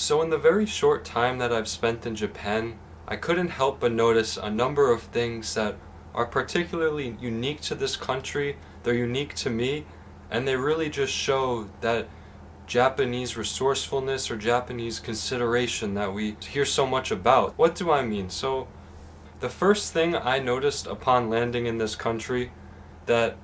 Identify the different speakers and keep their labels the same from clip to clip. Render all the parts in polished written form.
Speaker 1: So in the very short time that I've spent in Japan, I couldn't help but notice a number of things that are particularly unique to this country, they're unique to me, and they really just show that Japanese resourcefulness or Japanese consideration that we hear so much about. What do I mean? So, the first thing I noticed upon landing in this country that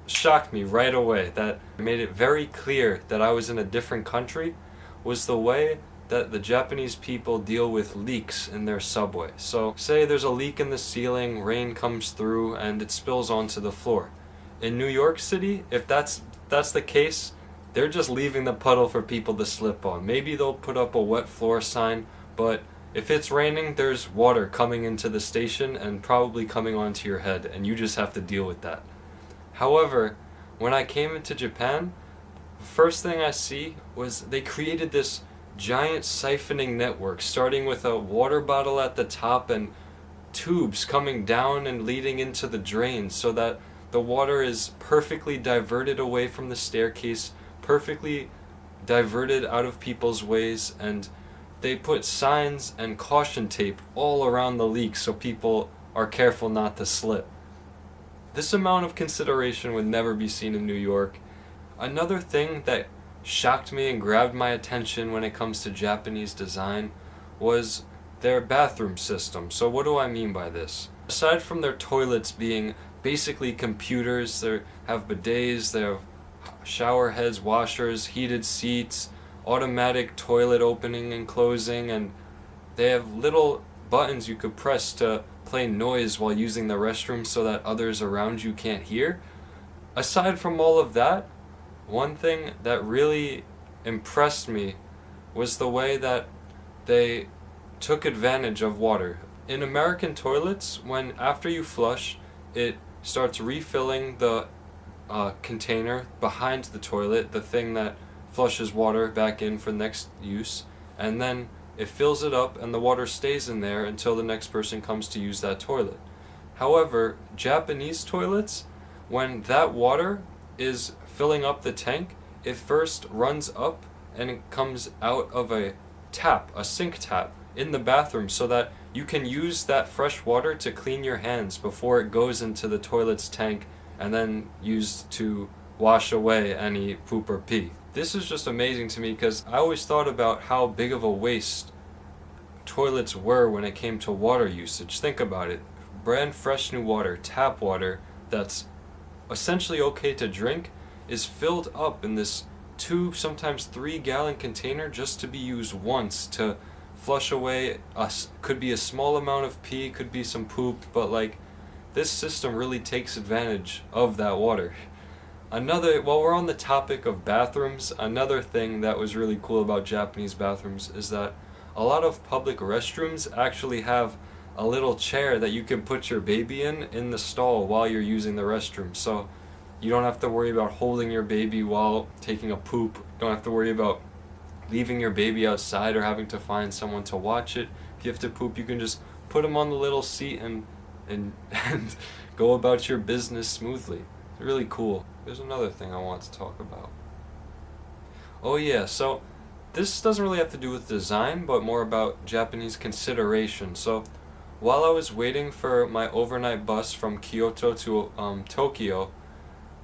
Speaker 1: shocked me right away, that made it very clear that I was in a different country, was the way that the Japanese people deal with leaks in their subway. So, say there's a leak in the ceiling, rain comes through, and it spills onto the floor. In New York City, if that's the case, they're just leaving the puddle for people to slip on. Maybe they'll put up a wet floor sign, but if it's raining, there's water coming into the station and probably coming onto your head, and you just have to deal with that. However, when I came into Japan, the first thing I see was they created this giant siphoning network, starting with a water bottle at the top and tubes coming down and leading into the drains so that the water is perfectly diverted away from the staircase, perfectly diverted out of people's ways, and they put signs and caution tape all around the leak so people are careful not to slip. This amount of consideration would never be seen in New York. Another thing that shocked me and grabbed my attention when it comes to Japanese design was their bathroom system. So what do I mean by this? Aside from their toilets being basically computers, they have bidets, they have shower heads, washers, heated seats, automatic toilet opening and closing, and they have little buttons you could press to play noise while using the restroom so that others around you can't hear. Aside from all of that, one thing that really impressed me was the way that they took advantage of water. In American toilets, when after you flush, it starts refilling the container behind the toilet, the thing that flushes water back in for next use, and then it fills it up and the water stays in there until the next person comes to use that toilet. However, Japanese toilets, when that water is filling up the tank, it first runs up and it comes out of a tap, a sink tap, in the bathroom so that you can use that fresh water to clean your hands before it goes into the toilet's tank and then used to wash away any poop or pee. This is just amazing to me because I always thought about how big of a waste toilets were when it came to water usage. Think about it. Brand fresh new water, tap water, that's essentially okay to drink, is filled up in this 2, sometimes 3 gallon container just to be used once to flush away could be a small amount of pee, could be some poop, but like this system really takes advantage of that water. While we're on the topic of bathrooms, another thing that was really cool about Japanese bathrooms is that a lot of public restrooms actually have a little chair that you can put your baby in the stall while you're using the restroom. So you don't have to worry about holding your baby while taking a poop. You don't have to worry about leaving your baby outside or having to find someone to watch it. If you have to poop, you can just put him on the little seat and go about your business smoothly. It's really cool. There's another thing I want to talk about. Oh yeah, so this doesn't really have to do with design, but more about Japanese consideration. So while I was waiting for my overnight bus from Kyoto to Tokyo,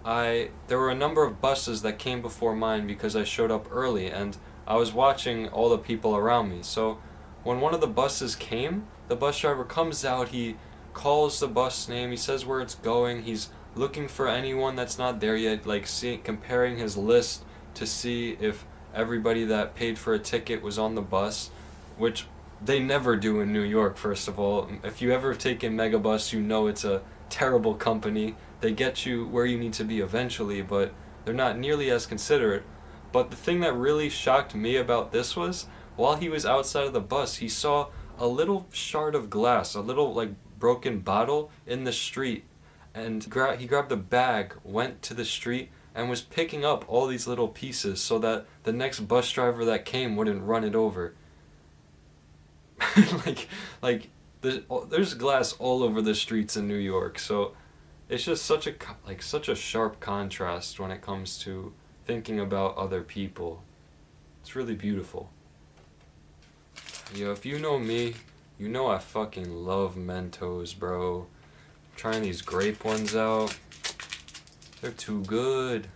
Speaker 1: there were a number of buses that came before mine because I showed up early, and I was watching all the people around me. So when one of the buses came, the bus driver comes out, he calls the bus name, he says where it's going, he's looking for anyone that's not there yet, like comparing his list to see if everybody that paid for a ticket was on the bus, which they never do in New York, first of all. If you ever taken Megabus, you know it's a terrible company. They get you where you need to be eventually, but they're not nearly as considerate. But the thing that really shocked me about this was, while he was outside of the bus, he saw a little shard of glass, a little like broken bottle in the street, and he grabbed the bag, went to the street, and was picking up all these little pieces so that the next bus driver that came wouldn't run it over. There's glass all over the streets in New York, so it's just such a sharp contrast when it comes to thinking about other people. It's really beautiful. Yo, if you know me, you know I fucking love Mentos, bro. Trying these grape ones out. They're too good.